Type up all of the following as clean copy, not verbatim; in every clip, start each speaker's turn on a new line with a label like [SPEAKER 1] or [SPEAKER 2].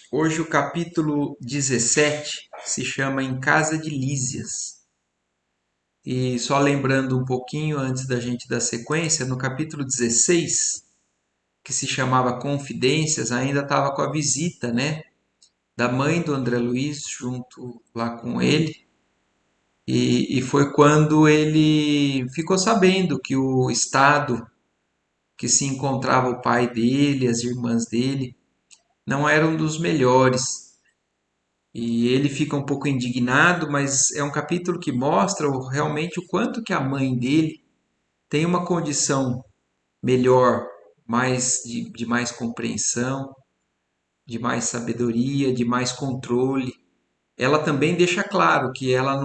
[SPEAKER 1] Hoje o capítulo 17 se chama Em Casa de Lísias. E só lembrando um pouquinho antes da gente dar sequência, no capítulo 16, que se chamava Confidências, ainda estava com a visita, né, da mãe do André Luiz junto lá com ele. E foi quando ele ficou sabendo que o estado que se encontrava o pai dele, as irmãs dele, não eram dos melhores. E ele fica um pouco indignado, mas é um capítulo que mostra realmente o quanto que a mãe dele tem uma condição melhor, mais de mais compreensão, de mais sabedoria, de mais controle. Ela também deixa claro que ela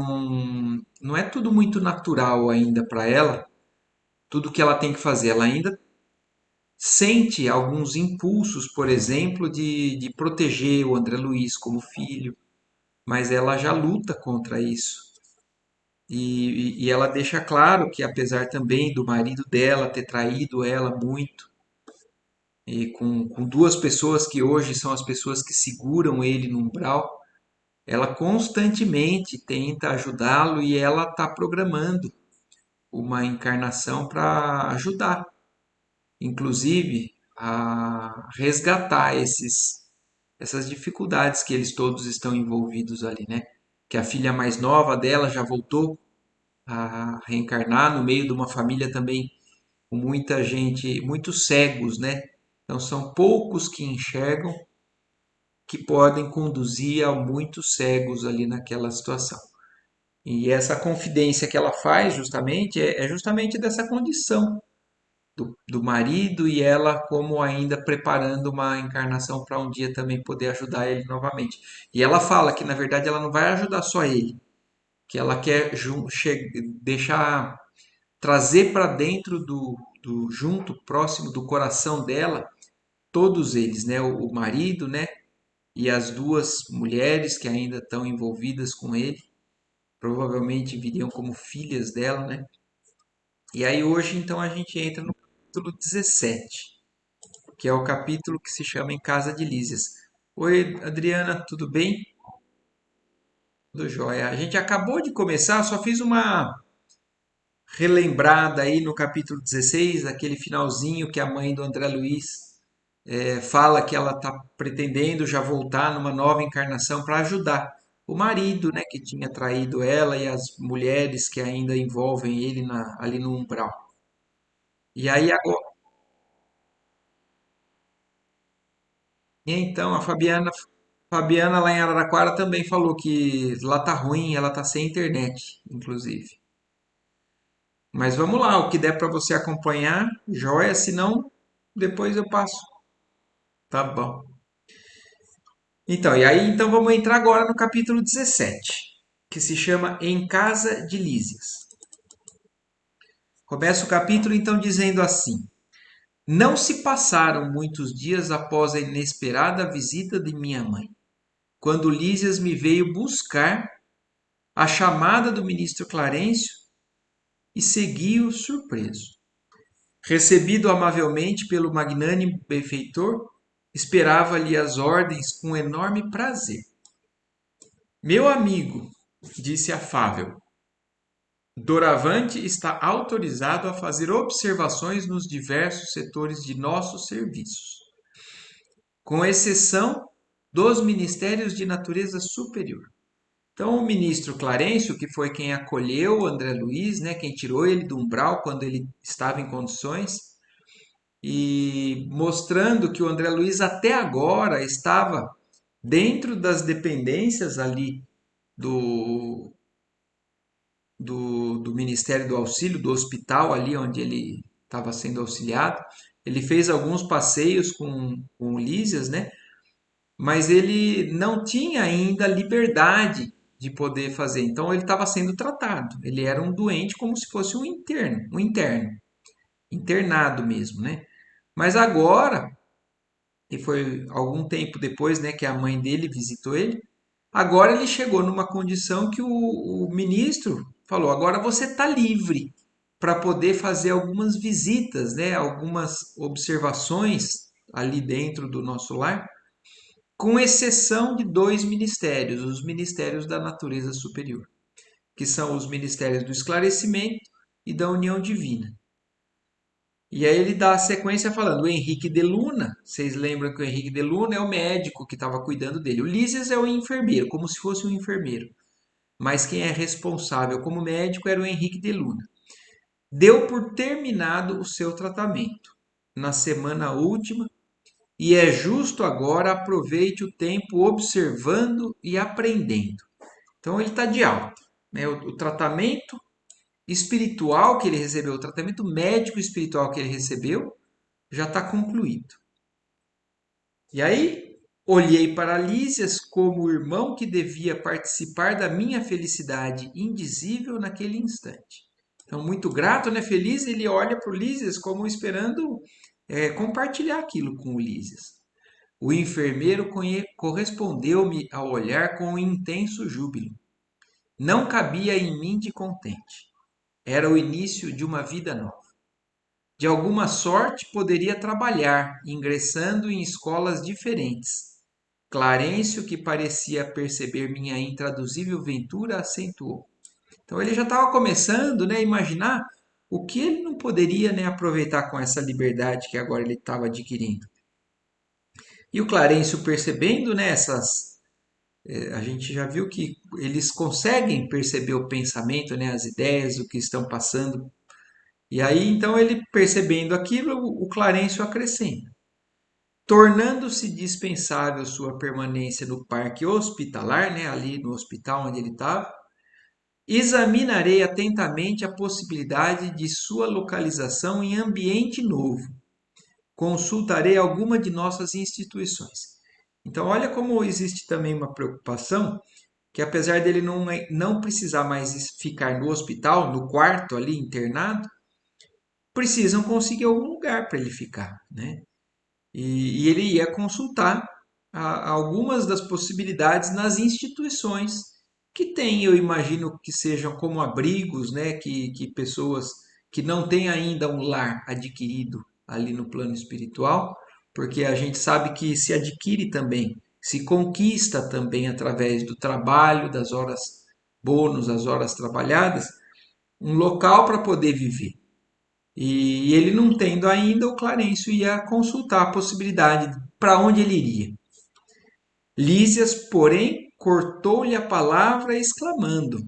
[SPEAKER 1] não é tudo muito natural ainda para ela, tudo que ela tem que fazer. Ela ainda sente alguns impulsos, por exemplo, de proteger o André Luiz como filho, mas ela já luta contra isso. E ela deixa claro que, apesar também do marido dela ter traído ela muito, e com duas pessoas que hoje são as pessoas que seguram ele no umbral, ela constantemente tenta ajudá-lo e ela está programando uma encarnação para ajudar, inclusive a resgatar essas dificuldades que eles todos estão envolvidos ali, né? Que a filha mais nova dela já voltou a reencarnar no meio de uma família também com muita gente, muitos cegos, né? Então são poucos que enxergam que podem conduzir a muitos cegos ali naquela situação. E essa confidência que ela faz justamente é justamente dessa condição do marido e ela como ainda preparando uma encarnação para um dia também poder ajudar ele novamente. E ela fala que na verdade ela não vai ajudar só ele, que ela quer deixar trazer para dentro junto, próximo do coração dela, todos eles, né? O marido, né? E as duas mulheres que ainda estão envolvidas com ele, provavelmente viriam como filhas dela, né? E aí hoje então a gente entra no capítulo 17, que é o capítulo que se chama Em Casa de Lísias. Oi, Adriana, tudo bem? Tudo jóia. A gente acabou de começar, só fiz uma relembrada aí no capítulo 16, aquele finalzinho que a mãe do André Luiz fala que ela está pretendendo já voltar numa nova encarnação para ajudar o marido, né, que tinha traído ela e as mulheres que ainda envolvem ele ali no umbral. E aí agora, então a Fabiana lá em Araraquara também falou que lá tá ruim, ela tá sem internet, inclusive. Mas vamos lá, o que der para você acompanhar, joia, se não, depois eu passo. Tá bom. Então, e aí então vamos entrar agora no capítulo 17, que se chama Em Casa de Lísias. Começa o capítulo então dizendo assim: Não se passaram muitos dias após a inesperada visita de minha mãe, quando Lísias me veio buscar a chamada do ministro Clarencio e segui-o surpreso. Recebido amavelmente pelo magnânimo benfeitor, esperava-lhe as ordens com enorme prazer. Meu amigo, disse afável, doravante está autorizado a fazer observações nos diversos setores de nossos serviços, com exceção dos ministérios de natureza superior. Então, o ministro Clarencio, que foi quem acolheu o André Luiz, né, quem tirou ele do umbral quando ele estava em condições, e mostrando que o André Luiz até agora estava dentro das dependências ali do, do Ministério do Auxílio, do hospital ali onde ele estava sendo auxiliado. Ele fez alguns passeios com o Lísias, né? Mas ele não tinha ainda liberdade de poder fazer. Então ele estava sendo tratado. Ele era um doente como se fosse um interno, internado mesmo, né? Mas agora, e foi algum tempo depois, né, que a mãe dele visitou ele, agora ele chegou numa condição que o ministro falou: agora você está livre para poder fazer algumas visitas, né, algumas observações ali dentro do nosso lar com exceção de dois ministérios, os ministérios da natureza superior, que são os ministérios do esclarecimento e da união divina. E aí ele dá a sequência falando, o Henrique de Luna, vocês lembram que o Henrique de Luna é o médico que estava cuidando dele. O Lísias é o enfermeiro, como se fosse um enfermeiro. Mas quem é responsável como médico era o Henrique de Luna. Deu por terminado o seu tratamento na semana última e é justo agora aproveite o tempo observando e aprendendo. Então ele está de alta, né? O tratamento espiritual que ele recebeu, o tratamento médico espiritual que ele recebeu, já está concluído. E aí olhei para Lísias como o irmão que devia participar da minha felicidade indizível naquele instante. Então, muito grato, né? Feliz, ele olha para o Lísias como esperando compartilhar aquilo com o Lísias. O enfermeiro correspondeu-me ao olhar com um intenso júbilo. Não cabia em mim de contente. Era o início de uma vida nova. De alguma sorte poderia trabalhar, ingressando em escolas diferentes. Clarencio, que parecia perceber minha intraduzível ventura, acentuou. Então ele já estava começando, né, a imaginar o que ele não poderia, né, aproveitar com essa liberdade que agora ele estava adquirindo. E o Clarencio percebendo, né, a gente já viu que eles conseguem perceber o pensamento, né, as ideias, o que estão passando. E aí, então, ele percebendo aquilo, o Clarencio acrescenta. Tornando-se dispensável sua permanência no parque hospitalar, né, ali no hospital onde ele estava, examinarei atentamente a possibilidade de sua localização em ambiente novo. Consultarei alguma de nossas instituições. Então, olha como existe também uma preocupação que apesar dele não precisar mais ficar no hospital, no quarto ali internado, precisam conseguir algum lugar para ele ficar, né? E ele ia consultar algumas das possibilidades nas instituições que tem, eu imagino que sejam como abrigos, né? Que pessoas que não têm ainda um lar adquirido ali no plano espiritual, porque a gente sabe que se adquire também, se conquista também através do trabalho, das horas bônus, as horas trabalhadas, um local para poder viver. E ele não tendo ainda, o Clarencio ia consultar a possibilidade para onde ele iria. Lísias, porém, cortou-lhe a palavra, exclamando: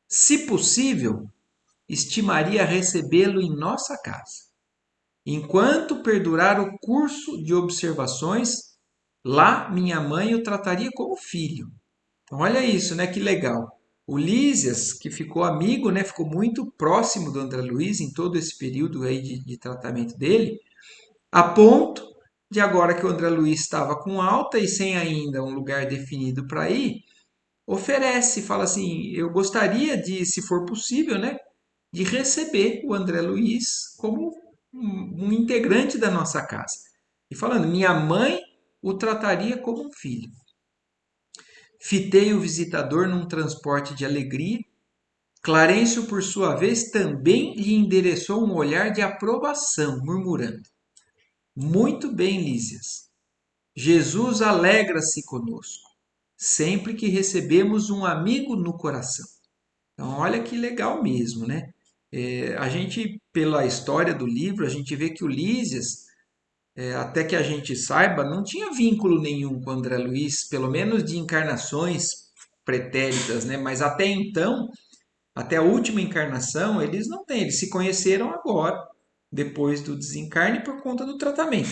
[SPEAKER 1] se possível, estimaria recebê-lo em nossa casa. Enquanto perdurar o curso de observações, lá minha mãe o trataria como filho. Então, olha isso, né? Que legal. O Lísias, que ficou amigo, né? Ficou muito próximo do André Luiz em todo esse período aí de tratamento dele, a ponto de agora que o André Luiz estava com alta e sem ainda um lugar definido para ir, oferece, fala assim, eu gostaria de, se for possível, né, de receber o André Luiz como um integrante da nossa casa. E falando, minha mãe o trataria como um filho. Fitei o visitador num transporte de alegria. Clarencio, por sua vez, também lhe endereçou um olhar de aprovação, murmurando: muito bem, Lísias. Jesus alegra-se conosco, sempre que recebemos um amigo no coração. Então, olha que legal mesmo, né? A gente, pela história do livro, a gente vê que o Lísias, até que a gente saiba, não tinha vínculo nenhum com André Luiz, pelo menos de encarnações pretéritas, né? Mas até então, até a última encarnação, eles não têm, eles se conheceram agora, depois do desencarne, por conta do tratamento.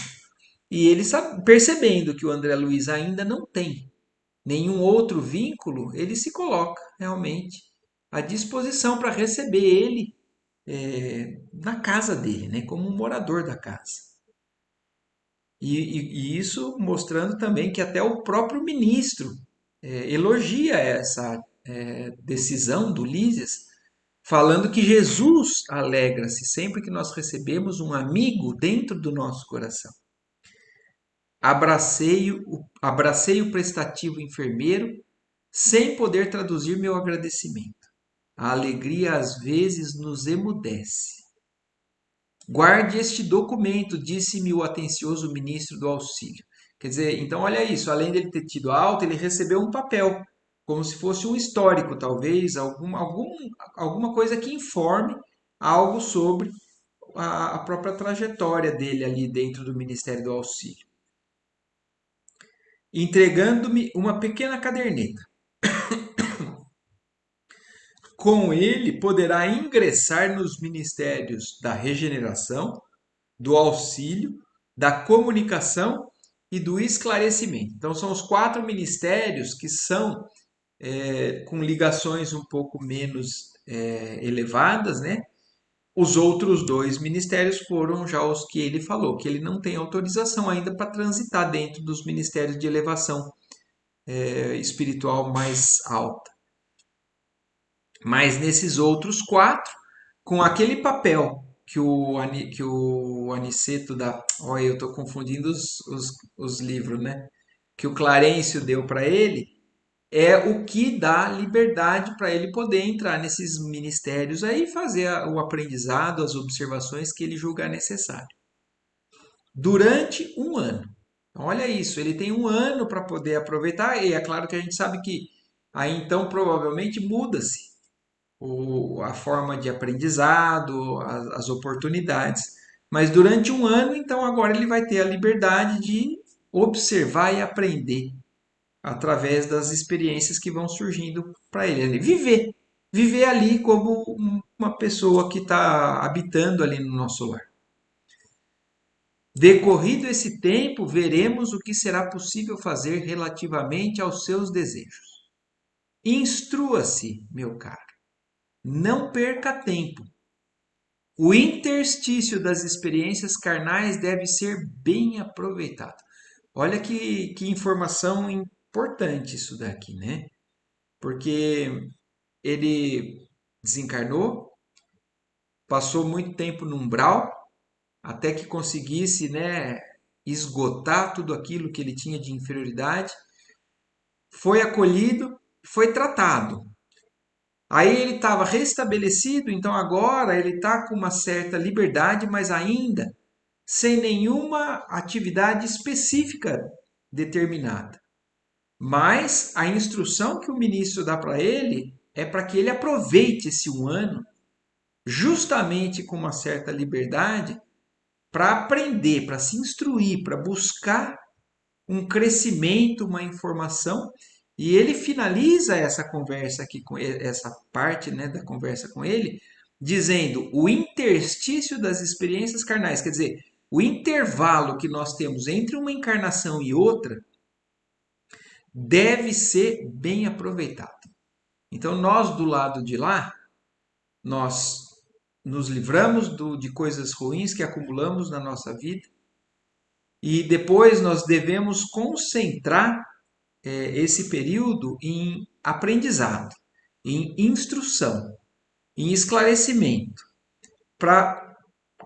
[SPEAKER 1] E ele percebendo que o André Luiz ainda não tem nenhum outro vínculo, ele se coloca realmente à disposição para receber ele na casa dele, né, como um morador da casa. E isso mostrando também que até o próprio ministro elogia essa decisão do Lísias, falando que Jesus alegra-se sempre que nós recebemos um amigo dentro do nosso coração. Abracei o prestativo enfermeiro, sem poder traduzir meu agradecimento. A alegria às vezes nos emudece. Guarde este documento, disse-me o atencioso ministro do auxílio. Quer dizer, então olha isso, além dele ter tido alta, ele recebeu um papel, como se fosse um histórico, talvez, alguma coisa que informe algo sobre a própria trajetória dele ali dentro do Ministério do Auxílio. Entregando-me uma pequena caderneta. Com ele poderá ingressar nos ministérios da regeneração, do auxílio, da comunicação e do esclarecimento. Então, são os quatro ministérios que são com ligações um pouco menos elevadas, né? Os outros dois ministérios foram já os que ele falou, que ele não tem autorização ainda para transitar dentro dos ministérios de elevação espiritual mais alta. Mas nesses outros quatro, com aquele papel que o Aniceto dá. Olha, eu estou confundindo os livros, né? Que o Clarencio deu para ele, é o que dá liberdade para ele poder entrar nesses ministérios aí e fazer o aprendizado, as observações que ele julgar necessário. Durante um ano. Então, olha isso, ele tem um ano para poder aproveitar, e é claro que a gente sabe que aí então provavelmente muda-se a forma de aprendizado, as oportunidades. Mas durante um ano, então agora ele vai ter a liberdade de observar e aprender através das experiências que vão surgindo para ele. Viver. Viver ali como uma pessoa que está habitando ali no nosso lar. Decorrido esse tempo, veremos o que será possível fazer relativamente aos seus desejos. Instrua-se, meu caro. Não perca tempo. O interstício das experiências carnais deve ser bem aproveitado. Olha que informação importante isso daqui, né? Porque ele desencarnou, passou muito tempo no umbral, até que conseguisse, né, esgotar tudo aquilo que ele tinha de inferioridade, foi acolhido, foi tratado. Aí ele estava restabelecido, então agora ele está com uma certa liberdade, mas ainda sem nenhuma atividade específica determinada. Mas a instrução que o ministro dá para ele é para que ele aproveite esse um ano, justamente com uma certa liberdade, para aprender, para se instruir, para buscar um crescimento, uma informação. E ele finaliza essa conversa aqui, com essa parte, né, da conversa com ele, dizendo o interstício das experiências carnais, quer dizer, o intervalo que nós temos entre uma encarnação e outra deve ser bem aproveitado. Então, nós do lado de lá, nós nos livramos de coisas ruins que acumulamos na nossa vida e depois nós devemos concentrar esse período em aprendizado, em instrução, em esclarecimento, para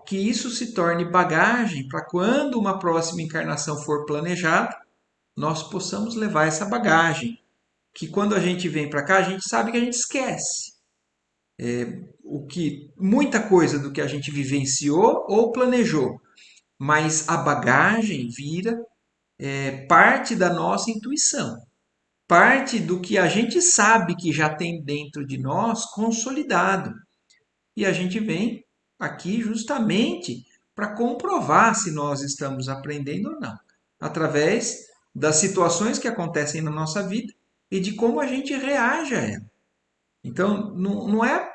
[SPEAKER 1] que isso se torne bagagem para quando uma próxima encarnação for planejada, nós possamos levar essa bagagem, que quando a gente vem para cá, a gente sabe que a gente esquece. O que muita coisa do que a gente vivenciou ou planejou, mas a bagagem vira parte da nossa intuição, parte do que a gente sabe que já tem dentro de nós consolidado. E a gente vem aqui justamente para comprovar se nós estamos aprendendo ou não, através das situações que acontecem na nossa vida e de como a gente reage a ela. Então, não é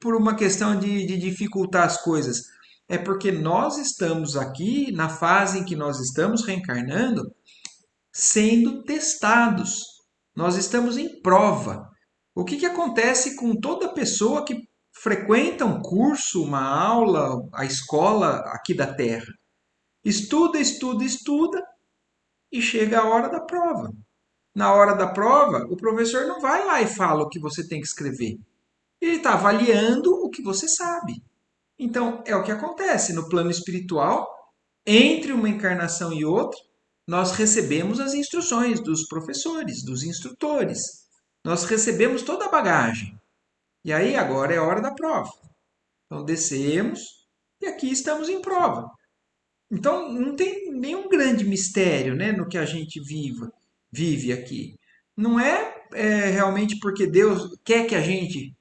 [SPEAKER 1] por uma questão de dificultar as coisas, é porque nós estamos aqui, na fase em que nós estamos reencarnando, sendo testados. Nós estamos em prova. O que acontece com toda pessoa que frequenta um curso, uma aula, a escola aqui da Terra? Estuda, estuda, estuda e chega a hora da prova. Na hora da prova, o professor não vai lá e fala o que você tem que escrever. Ele está avaliando o que você sabe. Então, é o que acontece no plano espiritual, entre uma encarnação e outra, nós recebemos as instruções dos professores, dos instrutores. Nós recebemos toda a bagagem. E aí agora é a hora da prova. Então descemos e aqui estamos em prova. Então, não tem nenhum grande mistério, né, no que a gente vive aqui. Não é realmente porque Deus quer que a gente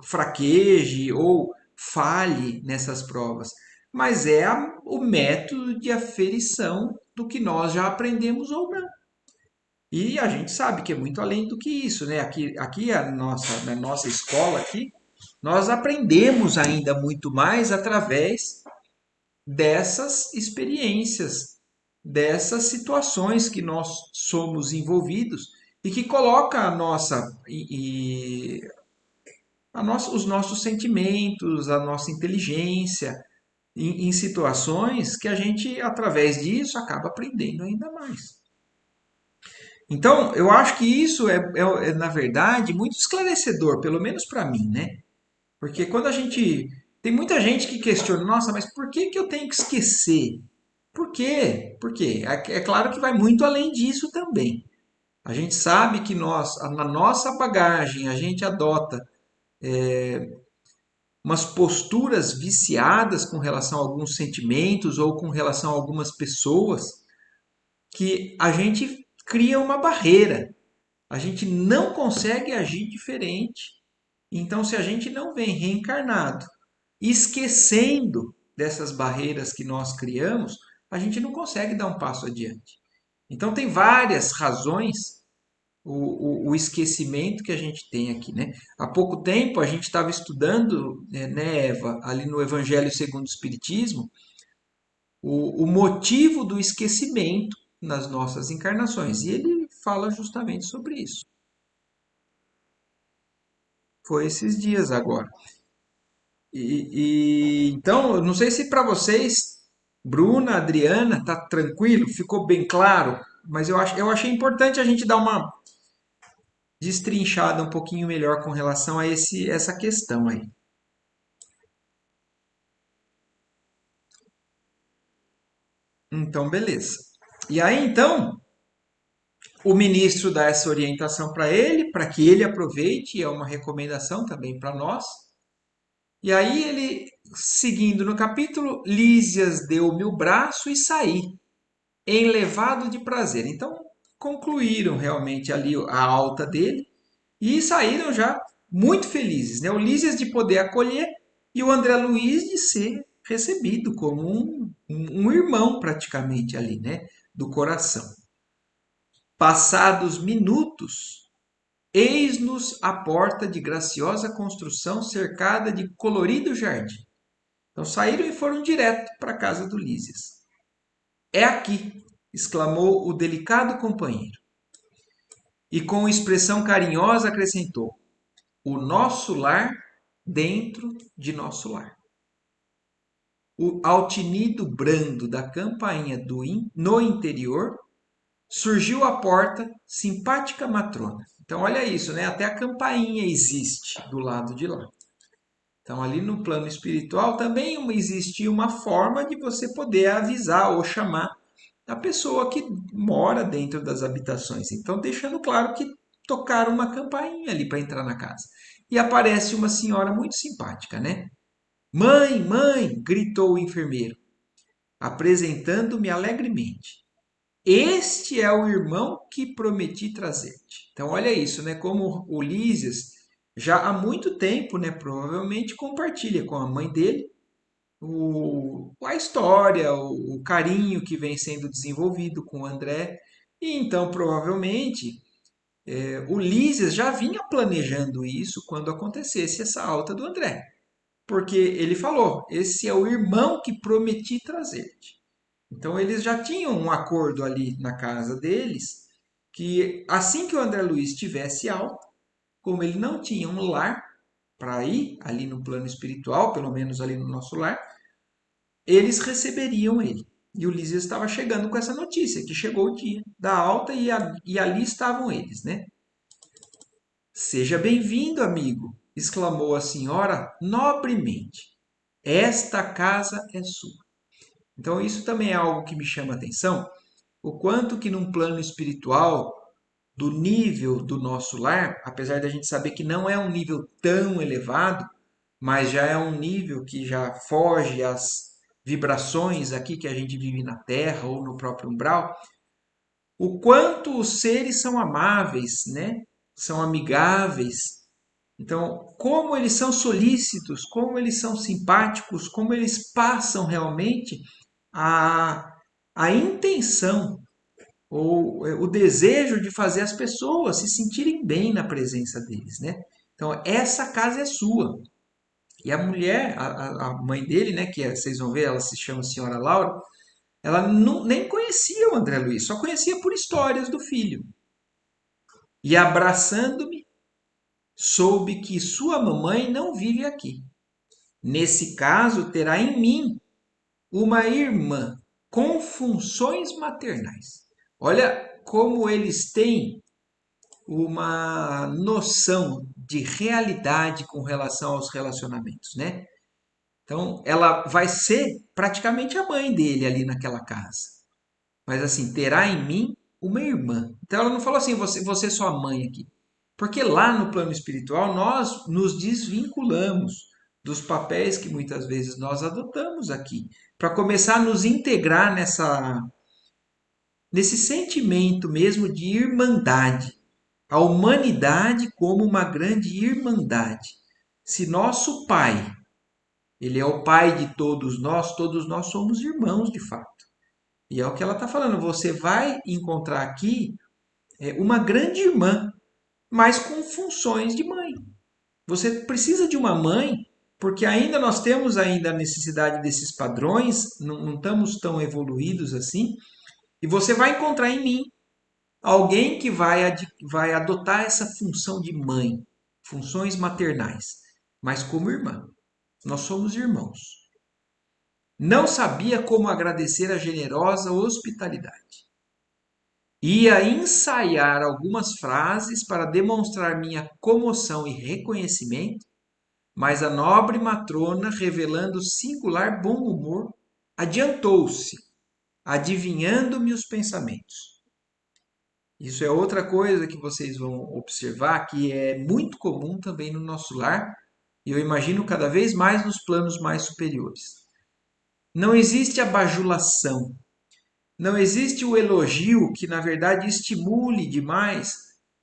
[SPEAKER 1] fraqueje ou falhe nessas provas, mas é o método de aferição do que nós já aprendemos ou não. E a gente sabe que é muito além do que isso, né? Aqui na nossa escola aqui, nós aprendemos ainda muito mais através dessas experiências, dessas situações que nós somos envolvidos e que coloca os nossos sentimentos, a nossa inteligência em situações que a gente, através disso, acaba aprendendo ainda mais. Então, eu acho que isso na verdade, muito esclarecedor, pelo menos para mim, né? Porque quando a gente. Tem muita gente que questiona, nossa, mas por que eu tenho que esquecer? Por quê? Por quê? É claro que vai muito além disso também. A gente sabe que nós, na nossa bagagem, a gente adota umas posturas viciadas com relação a alguns sentimentos ou com relação a algumas pessoas que a gente cria uma barreira. A gente não consegue agir diferente. Então, se a gente não vem reencarnado, esquecendo dessas barreiras que nós criamos, a gente não consegue dar um passo adiante. Então, tem várias razões o esquecimento que a gente tem aqui, né? Há pouco tempo a gente estava estudando, né, Eva, ali no Evangelho segundo o Espiritismo, o motivo do esquecimento nas nossas encarnações. E ele fala justamente sobre isso. Foi esses dias agora. Então, eu não sei se para vocês, Bruna, Adriana, tá tranquilo, ficou bem claro, mas eu achei importante a gente dar uma destrinchada um pouquinho melhor com relação a essa questão aí. Então, beleza. E aí, então, o ministro dá essa orientação para ele, para que ele aproveite, é uma recomendação também para nós. E aí ele, seguindo no capítulo, Lísias deu-me o braço e saí, enlevado de prazer. Então, concluíram realmente ali a alta dele e saíram já muito felizes, né? O Lísias de poder acolher e o André Luiz de ser recebido como um irmão praticamente ali, né? Do coração. Passados minutos, eis-nos à porta de graciosa construção cercada de colorido jardim. Então saíram e foram direto para a casa do Lísias. É aqui, exclamou o delicado companheiro. E com expressão carinhosa acrescentou: o nosso lar dentro de nosso lar. Ao tinido brando da campainha no interior, surgiu à porta simpática matrona. Então, olha isso, né? Até a campainha existe do lado de lá. Então, ali no plano espiritual também existia uma forma de você poder avisar ou chamar a pessoa que mora dentro das habitações. Então, deixando claro que tocaram uma campainha ali para entrar na casa. E aparece uma senhora muito simpática, né? Mãe, mãe! Gritou o enfermeiro, apresentando-me alegremente. Este é o irmão que prometi trazer-te. Então, olha isso, né? Como o Lísias já há muito tempo, né? Provavelmente compartilha com a mãe dele a história, o carinho que vem sendo desenvolvido com o André. E então, provavelmente, o Lísias já vinha planejando isso quando acontecesse essa alta do André. Porque ele falou: esse é o irmão que prometi trazer-te. Então eles já tinham um acordo ali na casa deles que assim que o André Luiz tivesse alta, como ele não tinha um lar para ir ali no plano espiritual, pelo menos ali no nosso lar, eles receberiam ele. E o Lísias estava chegando com essa notícia, que chegou o dia da alta e ali estavam eles, né? Seja bem-vindo, amigo, exclamou a senhora nobremente. Esta casa é sua. Então isso também é algo que me chama a atenção, o quanto que num plano espiritual, do nível do nosso lar, apesar da gente saber que não é um nível tão elevado, mas já é um nível que já foge vibrações aqui que a gente vive na Terra ou no próprio umbral, o quanto os seres são amáveis, né? São amigáveis. Então, como eles são solícitos, como eles são simpáticos, como eles passam realmente a, a intenção ou o desejo de fazer as pessoas se sentirem bem na presença deles, né? Então, essa casa é sua. E a mulher, a mãe dele, né, vocês vão ver, ela se chama Senhora Laura, ela não, nem conhecia o André Luiz, só conhecia por histórias do filho. E abraçando-me, soube que sua mamãe não vive aqui. Nesse caso, terá em mim uma irmã com funções maternais. Olha como eles têm uma noção de realidade com relação aos relacionamentos, né? Então, ela vai ser praticamente a mãe dele ali naquela casa. Mas assim, terá em mim uma irmã. Então, ela não falou assim, você é sua mãe aqui. Porque lá no plano espiritual, nós nos desvinculamos dos papéis que muitas vezes nós adotamos aqui. Para começar a nos integrar nesse sentimento mesmo de irmandade. A humanidade como uma grande irmandade. Se nosso pai, ele é o pai de todos nós somos irmãos de fato. E é o que ela está falando. Você vai encontrar aqui uma grande irmã, mas com funções de mãe. Você precisa de uma mãe, porque ainda nós temos ainda a necessidade desses padrões, não estamos tão evoluídos assim, e você vai encontrar em mim alguém que vai adotar essa função de mãe, funções maternais, mas como irmã. Nós somos irmãos. Não sabia como agradecer a generosa hospitalidade. Ia ensaiar algumas frases para demonstrar minha comoção e reconhecimento, mas a nobre matrona, revelando singular bom humor, adiantou-se, adivinhando-me os pensamentos. Isso é outra coisa que vocês vão observar que é muito comum também no nosso lar, e eu imagino cada vez mais nos planos mais superiores. Não existe a bajulação, não existe o elogio que, na verdade, estimule demais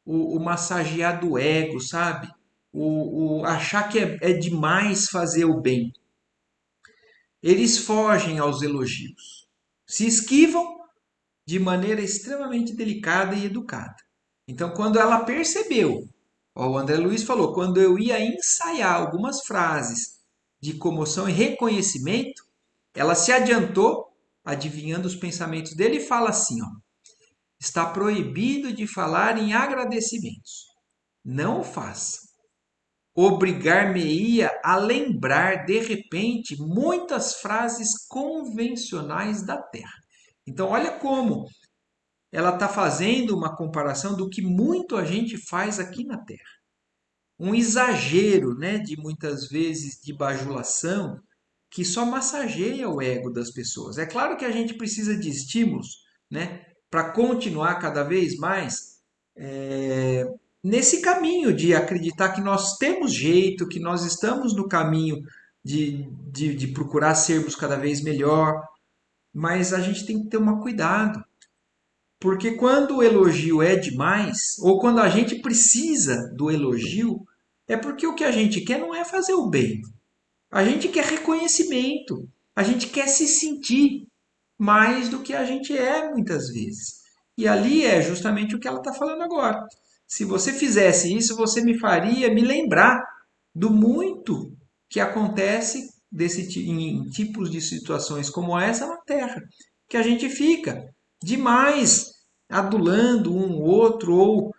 [SPEAKER 1] o massagear do ego, sabe? O achar que é demais fazer o bem. Eles fogem aos elogios, se esquivam de maneira extremamente delicada e educada. Então, quando ela percebeu, ó, o André Luiz falou, quando eu ia ensaiar algumas frases de comoção e reconhecimento, ela se adiantou, adivinhando os pensamentos dele, e fala assim: ó, está proibido de falar em agradecimentos. Não o faça. Obrigar-me-ia a lembrar, de repente, muitas frases convencionais da Terra. Então, olha como ela está fazendo uma comparação do que muito a gente faz aqui na Terra. Um exagero, né, de muitas vezes de bajulação que só massageia o ego das pessoas. É claro que a gente precisa de estímulos, né, para continuar cada vez mais nesse caminho de acreditar que nós temos jeito, que nós estamos no caminho de procurar sermos cada vez melhor, mas a gente tem que ter um cuidado. Porque quando o elogio é demais, ou quando a gente precisa do elogio, é porque o que a gente quer não é fazer o bem. A gente quer reconhecimento. A gente quer se sentir mais do que a gente é muitas vezes. E ali é justamente o que ela está falando agora. Se você fizesse isso, você me faria me lembrar do muito que acontece em tipos de situações como essa na Terra, que a gente fica demais adulando um outro ou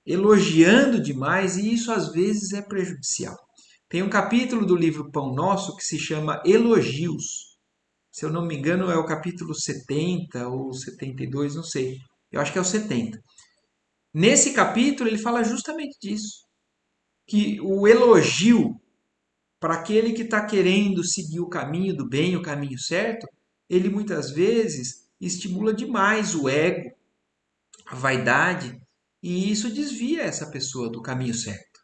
[SPEAKER 1] elogiando demais, e isso às vezes é prejudicial. Tem um capítulo do livro Pão Nosso que se chama Elogios. Se eu não me engano, é o capítulo 70 ou 72, não sei. Eu acho que é o 70. Nesse capítulo, ele fala justamente disso. Que o elogio para aquele que está querendo seguir o caminho do bem, o caminho certo, ele muitas vezes estimula demais o ego, a vaidade, e isso desvia essa pessoa do caminho certo.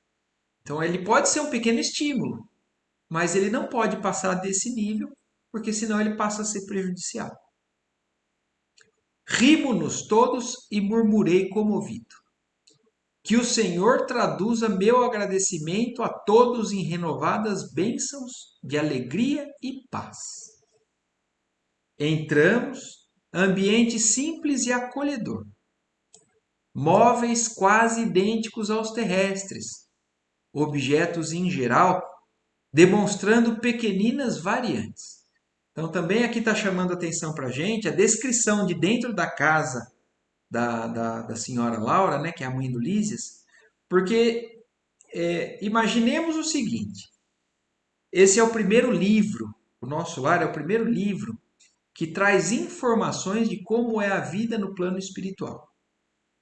[SPEAKER 1] Então, ele pode ser um pequeno estímulo, mas ele não pode passar desse nível, porque senão ele passa a ser prejudicial. Rimo-nos todos e murmurei comovido. Que o Senhor traduza meu agradecimento a todos em renovadas bênçãos de alegria e paz. Entramos, ambiente simples e acolhedor. Móveis quase idênticos aos terrestres, objetos em geral, demonstrando pequeninas variantes. Então, também aqui está chamando a atenção para a gente a descrição de dentro da casa da senhora Laura, né, que é a mãe do Lísias, porque imaginemos o seguinte: esse é o primeiro livro, o Nosso Lar é o primeiro livro que traz informações de como é a vida no plano espiritual.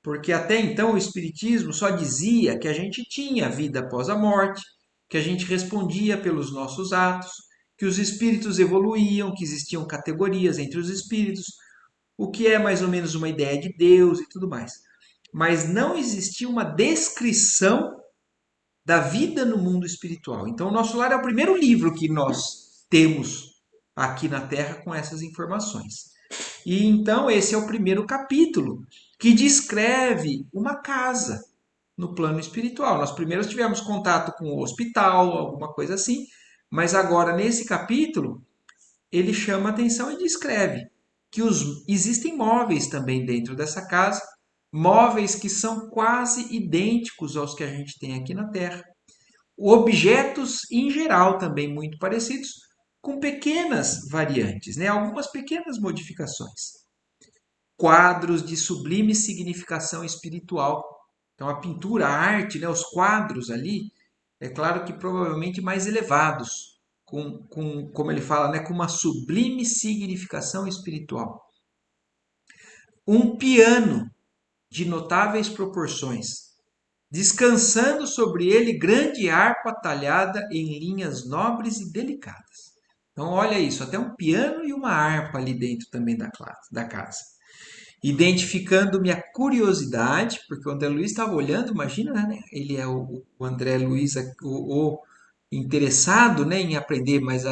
[SPEAKER 1] Porque até então o Espiritismo só dizia que a gente tinha vida após a morte, que a gente respondia pelos nossos atos, que os espíritos evoluíam, que existiam categorias entre os espíritos, o que é mais ou menos uma ideia de Deus e tudo mais. Mas não existia uma descrição da vida no mundo espiritual. Então, o Nosso Lar é o primeiro livro que nós temos aqui na Terra com essas informações. E então esse é o primeiro capítulo que descreve uma casa no plano espiritual. Nós primeiro tivemos contato com o hospital, alguma coisa assim, mas agora nesse capítulo ele chama atenção e descreve que existem móveis também dentro dessa casa, móveis que são quase idênticos aos que a gente tem aqui na Terra. Objetos em geral também muito parecidos, com pequenas variantes, né? Algumas pequenas modificações. Quadros de sublime significação espiritual. Então, a pintura, a arte, né, os quadros ali, é claro que provavelmente mais elevados, como ele fala, né, com uma sublime significação espiritual. Um piano de notáveis proporções, descansando sobre ele grande harpa talhada em linhas nobres e delicadas. Então, olha isso, até um piano e uma harpa ali dentro também da casa. Identificando minha curiosidade, porque o André Luiz estava olhando, imagina, né? Ele é o André Luiz, o interessado, né, em aprender, mas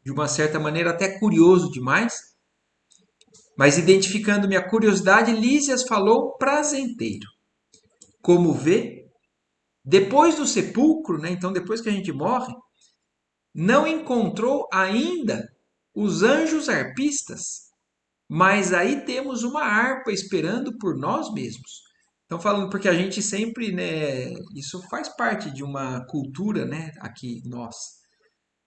[SPEAKER 1] de uma certa maneira até curioso demais. Mas identificando minha curiosidade, Lísias falou prazenteiro. Como vê, depois do sepulcro, né, então depois que a gente morre, não encontrou ainda os anjos arpistas, mas aí temos uma harpa esperando por nós mesmos. Então, falando porque a gente sempre, né, isso faz parte de uma cultura, né, aqui nós.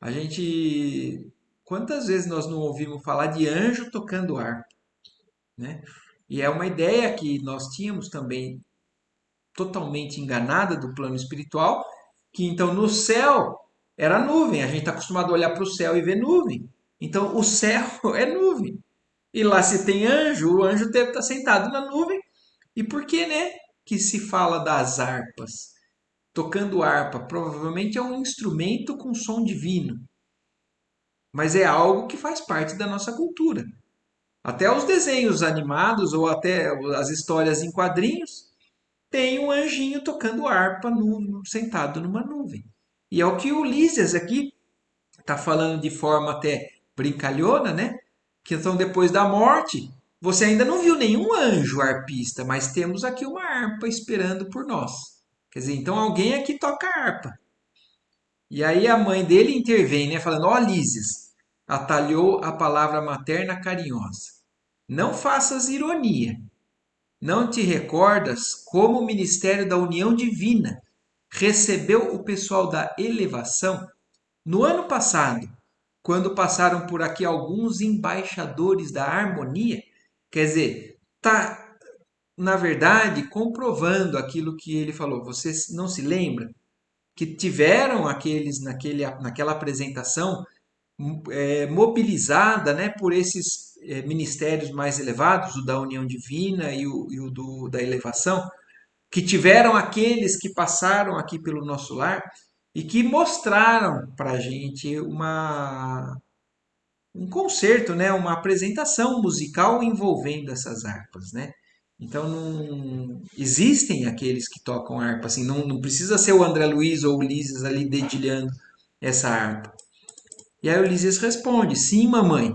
[SPEAKER 1] A gente, quantas vezes nós não ouvimos falar de anjo tocando harpa, né? E é uma ideia que nós tínhamos também totalmente enganada do plano espiritual, que então no céu era nuvem. A gente está acostumado a olhar para o céu e ver nuvem. Então o céu é nuvem. E lá se tem anjo, o anjo deve estar sentado na nuvem. E por que, né, que se fala das harpas? Tocando harpa, provavelmente é um instrumento com som divino, mas é algo que faz parte da nossa cultura. Até os desenhos animados ou até as histórias em quadrinhos tem um anjinho tocando harpa sentado numa nuvem. E é o que o Lísias aqui está falando de forma até brincalhona, né? Que então depois da morte, você ainda não viu nenhum anjo arpista, mas temos aqui uma harpa esperando por nós. Quer dizer, então alguém aqui toca harpa. E aí a mãe dele intervém, né? Falando, ó Lísias, atalhou a palavra materna carinhosa. Não faças ironia. Não te recordas como o Ministério da União Divina recebeu o pessoal da elevação no ano passado, quando passaram por aqui alguns embaixadores da harmonia? Quer dizer, tá, na verdade, comprovando aquilo que ele falou. Você não se lembra que tiveram aqueles naquela apresentação mobilizada, né, por esses ministérios mais elevados, o da União Divina e o da Elevação, que tiveram aqueles que passaram aqui pelo nosso lar e que mostraram para a gente um concerto, né, uma apresentação musical envolvendo essas harpas, né? Então não existem aqueles que tocam harpa assim, não precisa ser o André Luiz ou o Ulisses ali dedilhando essa harpa. E aí o Lísias responde: sim, mamãe,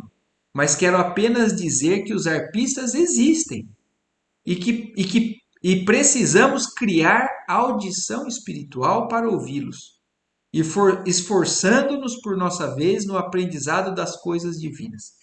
[SPEAKER 1] mas quero apenas dizer que os arpistas existem e precisamos criar audição espiritual para ouvi-los e esforçando-nos por nossa vez no aprendizado das coisas divinas.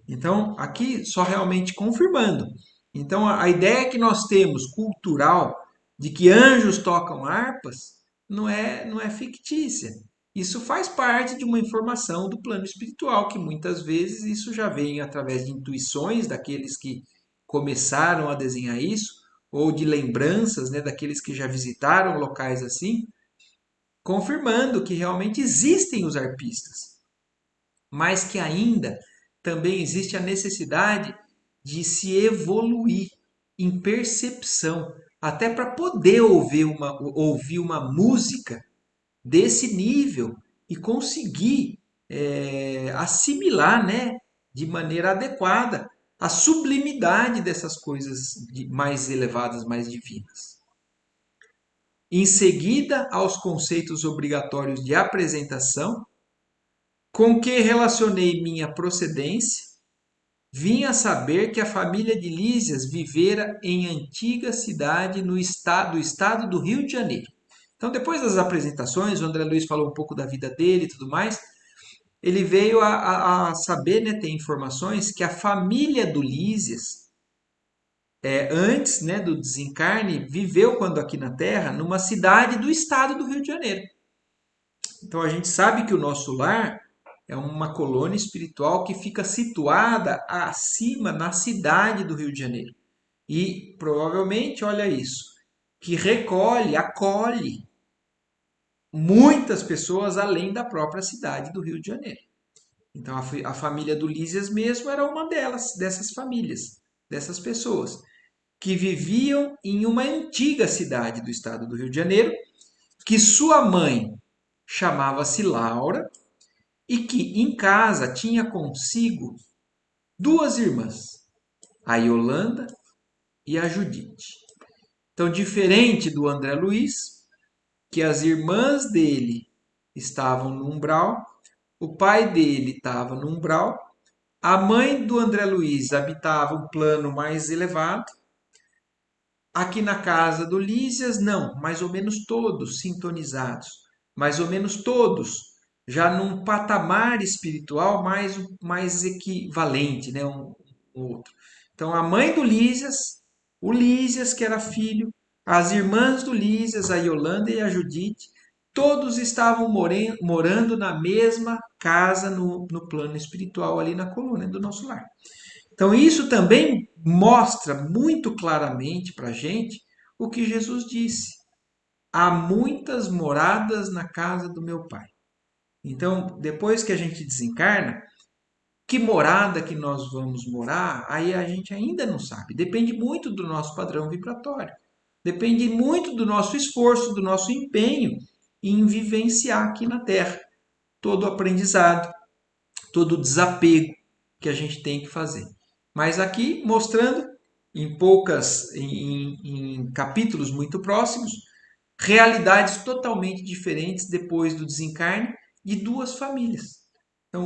[SPEAKER 1] Então, aqui só realmente confirmando. Então, a ideia que nós temos cultural de que anjos tocam harpas não é fictícia. Isso faz parte de uma informação do plano espiritual, que muitas vezes isso já vem através de intuições daqueles que começaram a desenhar isso, ou de lembranças, né, daqueles que já visitaram locais assim, confirmando que realmente existem os arpistas, mas que ainda também existe a necessidade de se evoluir em percepção, até para poder ouvir uma música desse nível e conseguir assimilar, né, de maneira adequada a sublimidade dessas coisas mais elevadas, mais divinas. Em seguida, aos conceitos obrigatórios de apresentação, com que relacionei minha procedência, vim a saber que a família de Lísias vivera em antiga cidade no estado do Rio de Janeiro. Então, depois das apresentações, o André Luiz falou um pouco da vida dele e tudo mais, ele veio a saber, né, ter informações que a família do Lísias, antes, né, do desencarne, viveu quando aqui na Terra, numa cidade do estado do Rio de Janeiro. Então a gente sabe que o nosso lar é uma colônia espiritual que fica situada acima na cidade do Rio de Janeiro. E provavelmente, olha isso, que recolhe, acolhe muitas pessoas além da própria cidade do Rio de Janeiro. Então a família do Lísias mesmo era uma dessas famílias, dessas pessoas, que viviam em uma antiga cidade do estado do Rio de Janeiro, que sua mãe chamava-se Laura e que em casa tinha consigo duas irmãs, a Yolanda e a Judite. Então, diferente do André Luiz, que as irmãs dele estavam no umbral, o pai dele estava no umbral, a mãe do André Luiz habitava um plano mais elevado. Aqui na casa do Lísias, não, mais ou menos todos sintonizados, mais ou menos todos já num patamar espiritual mais equivalente, né, um outro. Então, a mãe do Lísias, o Lísias, que era filho, as irmãs do Lísias, a Yolanda e a Judite, todos estavam morando na mesma casa no plano espiritual, ali na coluna do nosso lar. Então, isso também mostra muito claramente para a gente o que Jesus disse: há muitas moradas na casa do meu Pai. Então, depois que a gente desencarna, que morada que nós vamos morar, aí a gente ainda não sabe. Depende muito do nosso padrão vibratório. Depende muito do nosso esforço, do nosso empenho em vivenciar aqui na Terra todo o aprendizado, todo o desapego que a gente tem que fazer. Mas aqui mostrando em capítulos muito próximos, realidades totalmente diferentes depois do desencarne de duas famílias. Então,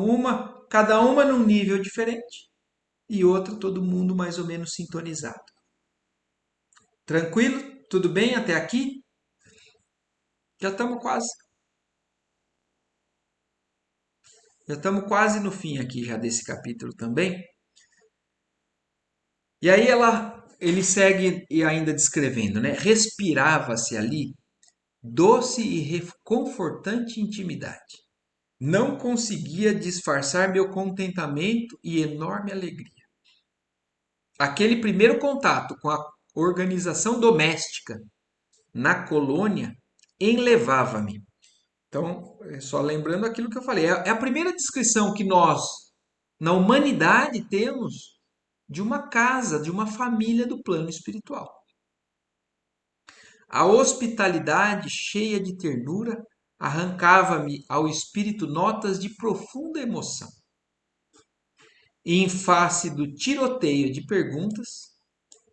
[SPEAKER 1] cada uma num nível diferente e outra todo mundo mais ou menos sintonizado. Tranquilo? Tudo bem até aqui? Já estamos quase no fim aqui já desse capítulo também. E aí ele segue e ainda descrevendo, né? Respirava-se ali doce e reconfortante intimidade. Não conseguia disfarçar meu contentamento e enorme alegria. Aquele primeiro contato com a organização doméstica na colônia enlevava-me. Então, só lembrando aquilo que eu falei, é a primeira descrição que nós, na humanidade, temos de uma casa, de uma família do plano espiritual. A hospitalidade, cheia de ternura, arrancava-me ao espírito notas de profunda emoção. E em face do tiroteio de perguntas,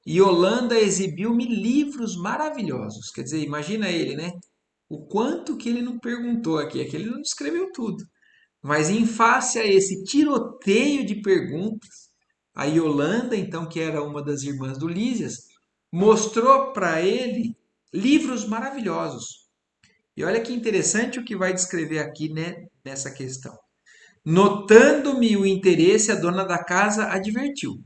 [SPEAKER 1] Yolanda exibiu-me livros maravilhosos. Quer dizer, imagina ele, né? O quanto que ele não perguntou aqui, é que ele não descreveu tudo. Mas em face a esse tiroteio de perguntas, a Yolanda, então, que era uma das irmãs do Lísias, mostrou para ele livros maravilhosos. E olha que interessante o que vai descrever aqui, né, nessa questão. Notando-me o interesse, a dona da casa advertiu: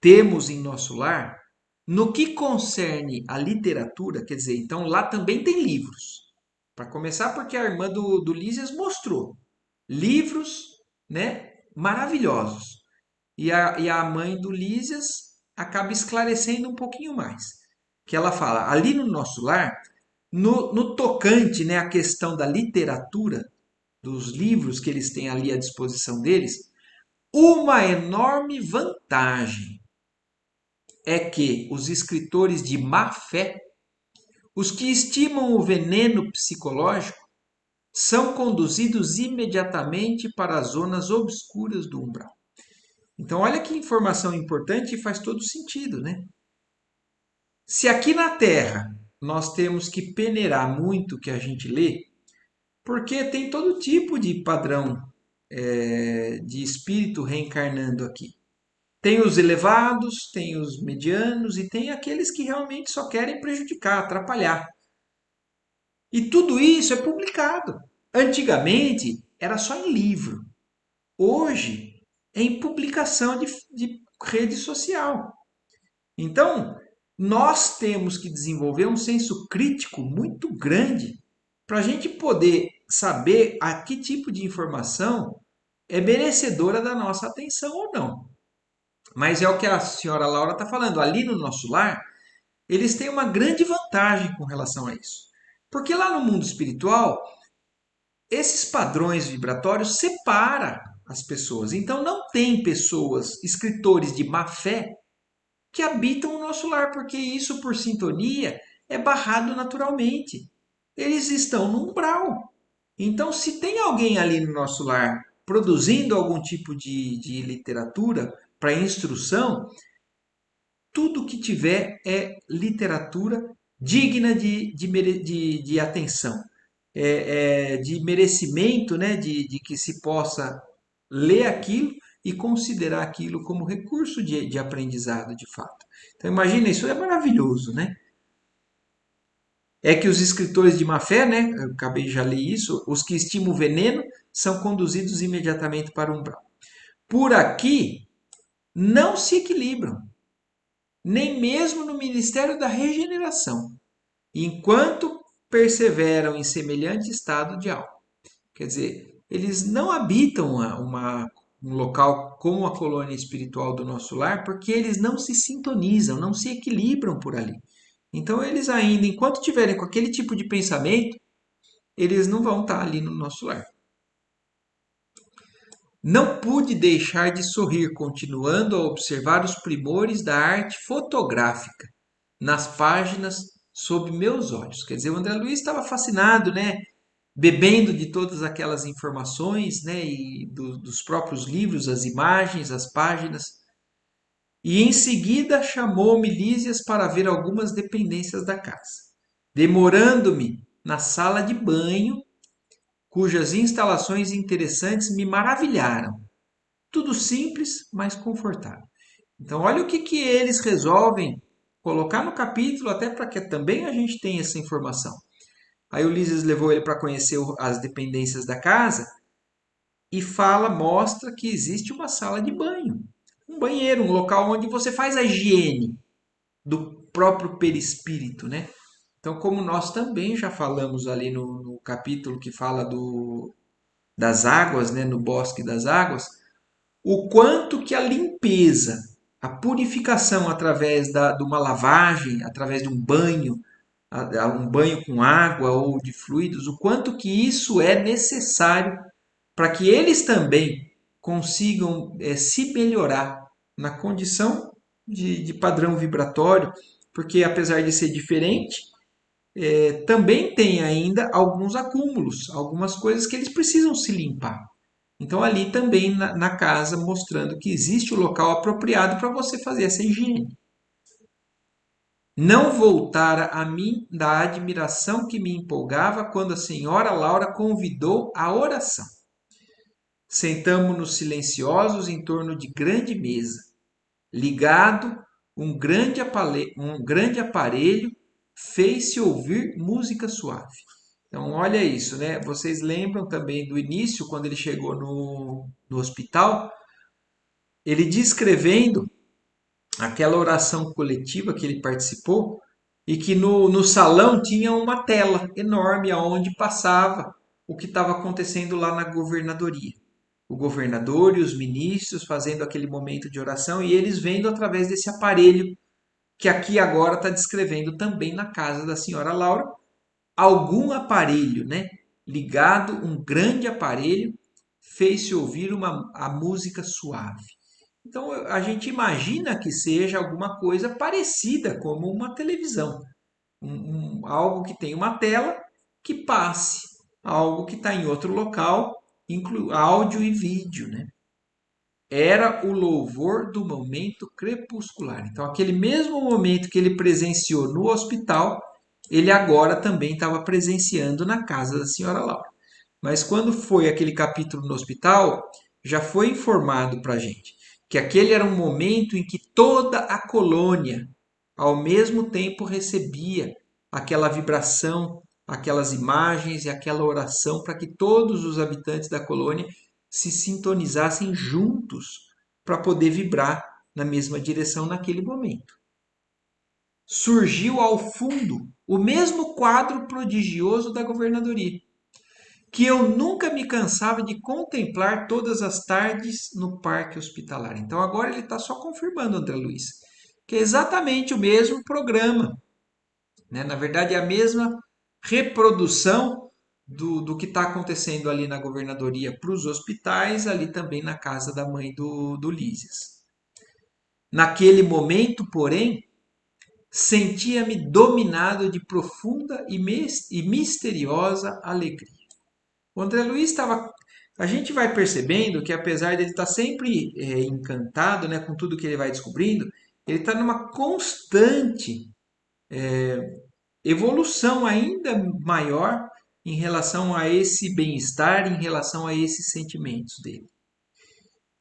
[SPEAKER 1] temos em nosso lar, no que concerne à literatura, quer dizer, então lá também tem livros. Para começar, porque a irmã do Lísias mostrou livros, né, maravilhosos. E a mãe do Lísias acaba esclarecendo um pouquinho mais. Que ela fala, ali no nosso lar, no tocante, né, à questão da literatura, dos livros que eles têm ali à disposição deles, uma enorme vantagem é que os escritores de má fé, os que estimam o veneno psicológico, são conduzidos imediatamente para as zonas obscuras do umbral. Então, olha que informação importante e faz todo sentido, né? Se aqui na Terra nós temos que peneirar muito o que a gente lê, porque tem todo tipo de padrão de espírito reencarnando aqui. Tem os elevados, tem os medianos e tem aqueles que realmente só querem prejudicar, atrapalhar. E tudo isso é publicado. Antigamente era só em livro. Hoje é em publicação de rede social. Então, nós temos que desenvolver um senso crítico muito grande para a gente poder saber a que tipo de informação é merecedora da nossa atenção ou não. Mas é o que a senhora Laura está falando. Ali no nosso lar, eles têm uma grande vantagem com relação a isso. Porque lá no mundo espiritual, esses padrões vibratórios separam as pessoas. Então não tem pessoas, escritores de má fé, que habitam o nosso lar, porque isso por sintonia é barrado naturalmente. Eles estão no umbral. Então, se tem alguém ali no nosso lar produzindo algum tipo de literatura para instrução, tudo que tiver é literatura digna de atenção, de merecimento, né, de que se possa ler aquilo e considerar aquilo como recurso de aprendizado de fato. Então imagina, isso é maravilhoso, né? É que os escritores de má fé, né, eu acabei já ler isso, os que estimam o veneno são conduzidos imediatamente para o umbral. Por aqui não se equilibram, nem mesmo no ministério da regeneração, enquanto perseveram em semelhante estado de alma. Quer dizer, eles não habitam um local como a colônia espiritual do nosso lar, porque eles não se sintonizam, não se equilibram por ali. Então, eles ainda, enquanto tiverem com aquele tipo de pensamento, eles não vão estar ali no nosso lar. Não pude deixar de sorrir, continuando a observar os primores da arte fotográfica nas páginas sob meus olhos. Quer dizer, o André Luiz estava fascinado, né? Bebendo de todas aquelas informações, né? E dos próprios livros, as imagens, as páginas. E em seguida chamou-me Lísias para ver algumas dependências da casa, demorando-me na sala de banho, cujas instalações interessantes me maravilharam. Tudo simples, mas confortável. Então, olha o que eles resolvem colocar no capítulo, até para que também a gente tenha essa informação. Aí o Ulisses levou ele para conhecer as dependências da casa e mostra que existe uma sala de banho, um banheiro, um local onde você faz a higiene do próprio perispírito, né? Então, como nós também já falamos ali no capítulo que fala das águas, né, no bosque das águas, o quanto que a limpeza, a purificação através de uma lavagem, através de um banho com água ou de fluidos, o quanto que isso é necessário para que eles também consigam se melhorar na condição de padrão vibratório, porque apesar de ser diferente, também tem ainda alguns acúmulos, algumas coisas que eles precisam se limpar. Então, ali também na casa, mostrando que existe o local apropriado para você fazer essa higiene. Não voltara a mim da admiração que me empolgava quando a senhora Laura convidou à oração. Sentamo-nos silenciosos em torno de grande mesa. Ligado, um grande aparelho fez-se ouvir música suave. Então, olha isso, né? Vocês lembram também do início, quando ele chegou no hospital, ele descrevendo aquela oração coletiva que ele participou e que no salão tinha uma tela enorme aonde passava o que estava acontecendo lá na governadoria. O governador e os ministros fazendo aquele momento de oração e eles vendo através desse aparelho que aqui agora está descrevendo também na casa da senhora Laura, algum aparelho, né, ligado, um grande aparelho, fez-se ouvir a música suave. Então a gente imagina que seja alguma coisa parecida como uma televisão, algo que tem uma tela que passe, algo que está em outro local, áudio e vídeo, né? Era o louvor do momento crepuscular. Então, aquele mesmo momento que ele presenciou no hospital, ele agora também estava presenciando na casa da senhora Laura. Mas quando foi aquele capítulo no hospital, já foi informado para a gente que aquele era um momento em que toda a colônia, ao mesmo tempo, recebia aquela vibração, aquelas imagens e aquela oração para que todos os habitantes da colônia se sintonizassem juntos para poder vibrar na mesma direção naquele momento. Surgiu ao fundo o mesmo quadro prodigioso da governadoria, que eu nunca me cansava de contemplar todas as tardes no parque hospitalar. Então agora ele está só confirmando, André Luiz, que é exatamente o mesmo programa, né? Na verdade, é a mesma reprodução do que está acontecendo ali na governadoria para os hospitais, ali também na casa da mãe do Lísias. Naquele momento, porém, sentia-me dominado de profunda e misteriosa alegria. O André Luiz estava. A gente vai percebendo que, apesar dele estar sempre encantado, né, com tudo que ele vai descobrindo, ele está numa constante evolução ainda maior em relação a esse bem-estar, em relação a esses sentimentos dele.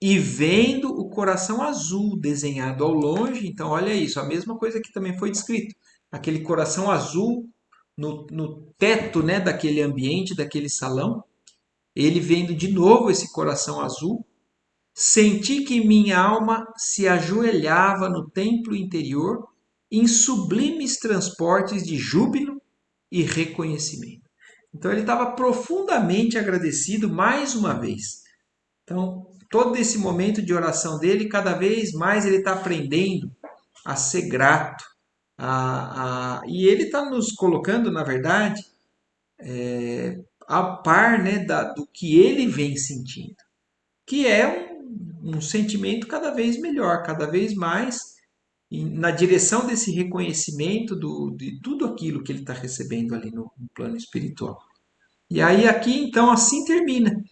[SPEAKER 1] E vendo o coração azul desenhado ao longe, então olha isso, a mesma coisa que também foi descrito. Aquele coração azul no teto, né, daquele ambiente, daquele salão, ele vendo de novo esse coração azul, senti que minha alma se ajoelhava no templo interior em sublimes transportes de júbilo e reconhecimento. Então ele estava profundamente agradecido mais uma vez. Então, todo esse momento de oração dele, cada vez mais ele está aprendendo a ser grato. E ele está nos colocando, na verdade, a par, né, do que ele vem sentindo, que é um sentimento cada vez melhor, cada vez mais na direção desse reconhecimento de tudo aquilo que ele está recebendo ali no plano espiritual. E aí aqui, então, assim termina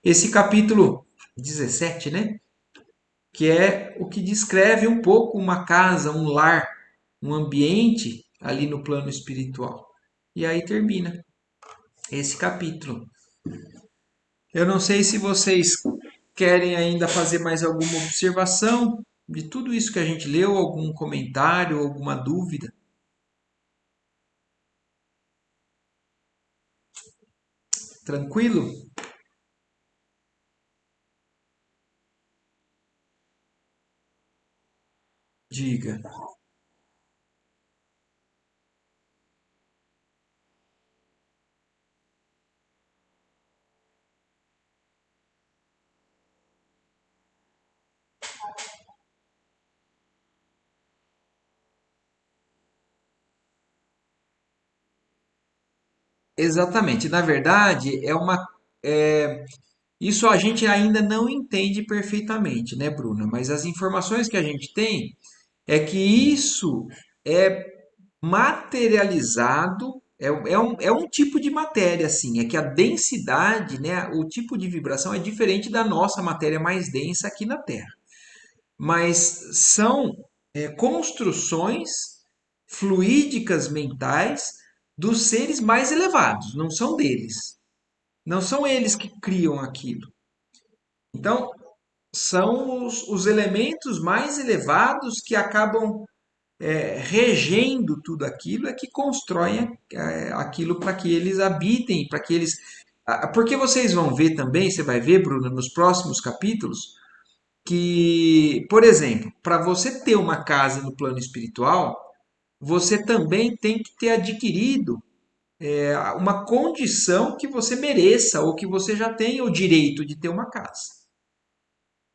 [SPEAKER 1] esse capítulo 17, né? Que é o que descreve um pouco uma casa, um lar, um ambiente ali no plano espiritual. E aí termina esse capítulo. Eu não sei se vocês querem ainda fazer mais alguma observação de tudo isso que a gente leu, algum comentário, alguma dúvida. Tranquilo? Diga. Exatamente. Na verdade, isso a gente ainda não entende perfeitamente, né, Bruna? Mas as informações que a gente tem é que isso é materializado, é um tipo de matéria, assim, é que a densidade, né, o tipo de vibração é diferente da nossa matéria mais densa aqui na Terra. Mas são construções fluídicas mentais dos seres mais elevados, não são deles. Não são eles que criam aquilo. Então, são os elementos mais elevados que acabam regendo tudo aquilo, é que constroem aquilo para que eles habitem, para que eles. Porque vocês vão ver também, você vai ver, Bruno, nos próximos capítulos, que, por exemplo, para você ter uma casa no plano espiritual, você também tem que ter adquirido uma condição que você mereça ou que você já tenha o direito de ter uma casa.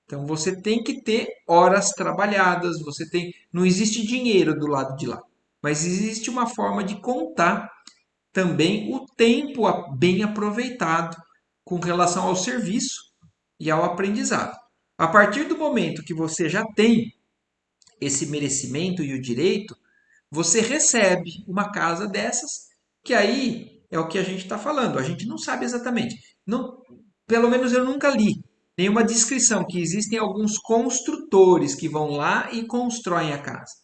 [SPEAKER 1] Então você tem que ter horas trabalhadas, você tem, não existe dinheiro do lado de lá, mas existe uma forma de contar também o tempo bem aproveitado com relação ao serviço e ao aprendizado. A partir do momento que você já tem esse merecimento e o direito, você recebe uma casa dessas, que aí é o que a gente está falando. A gente não sabe exatamente. Não, pelo menos eu nunca li nenhuma descrição que existem alguns construtores que vão lá e constroem a casa.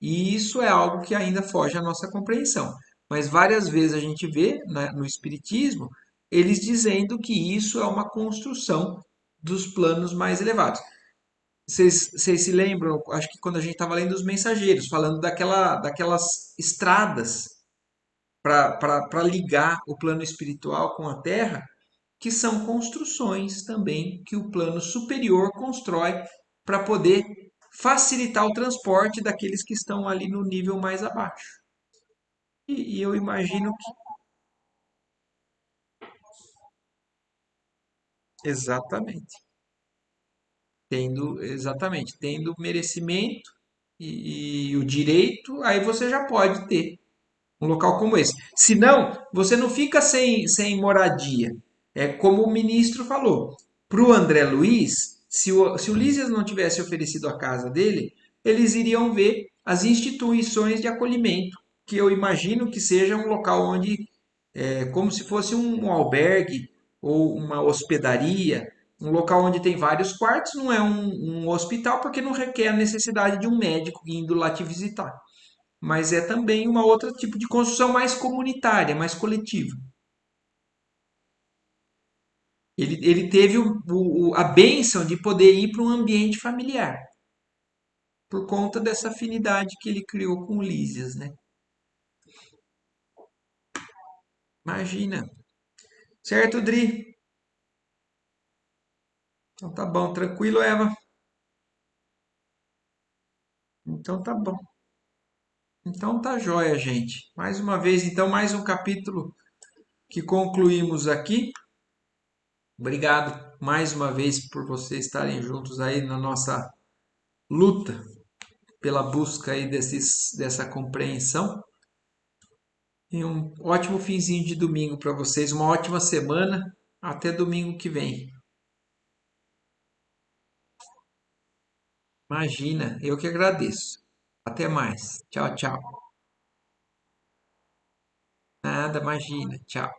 [SPEAKER 1] E isso é algo que ainda foge à nossa compreensão. Mas várias vezes a gente vê, né, no Espiritismo eles dizendo que isso é uma construção dos planos mais elevados. Vocês se lembram, acho que quando a gente estava lendo os Mensageiros, falando daquelas estradas para ligar o plano espiritual com a Terra, que são construções também que o plano superior constrói para poder facilitar o transporte daqueles que estão ali no nível mais abaixo. E eu imagino que exatamente, tendo merecimento e o direito, aí você já pode ter um local como esse. Se não, você não fica sem moradia. É como o ministro falou. Para o André Luiz, se o Lísias não tivesse oferecido a casa dele, eles iriam ver as instituições de acolhimento, que eu imagino que seja um local onde, como se fosse um albergue ou uma hospedaria, um local onde tem vários quartos, não é um hospital, porque não requer a necessidade de um médico indo lá te visitar, mas é também uma outra tipo de construção mais comunitária, mais coletiva. Ele teve a bênção de poder ir para um ambiente familiar, por conta dessa afinidade que ele criou com o Lísias, né? Imagina. Certo, Dri? Então tá bom, tranquilo, Eva? Então tá bom. Então tá jóia, gente. Mais uma vez, então, mais um capítulo que concluímos aqui. Obrigado mais uma vez por vocês estarem juntos aí na nossa luta pela busca aí dessa compreensão. E um ótimo finzinho de domingo para vocês, uma ótima semana. Até domingo que vem. Imagina, eu que agradeço. Até mais. Tchau, tchau. Nada, imagina. Tchau.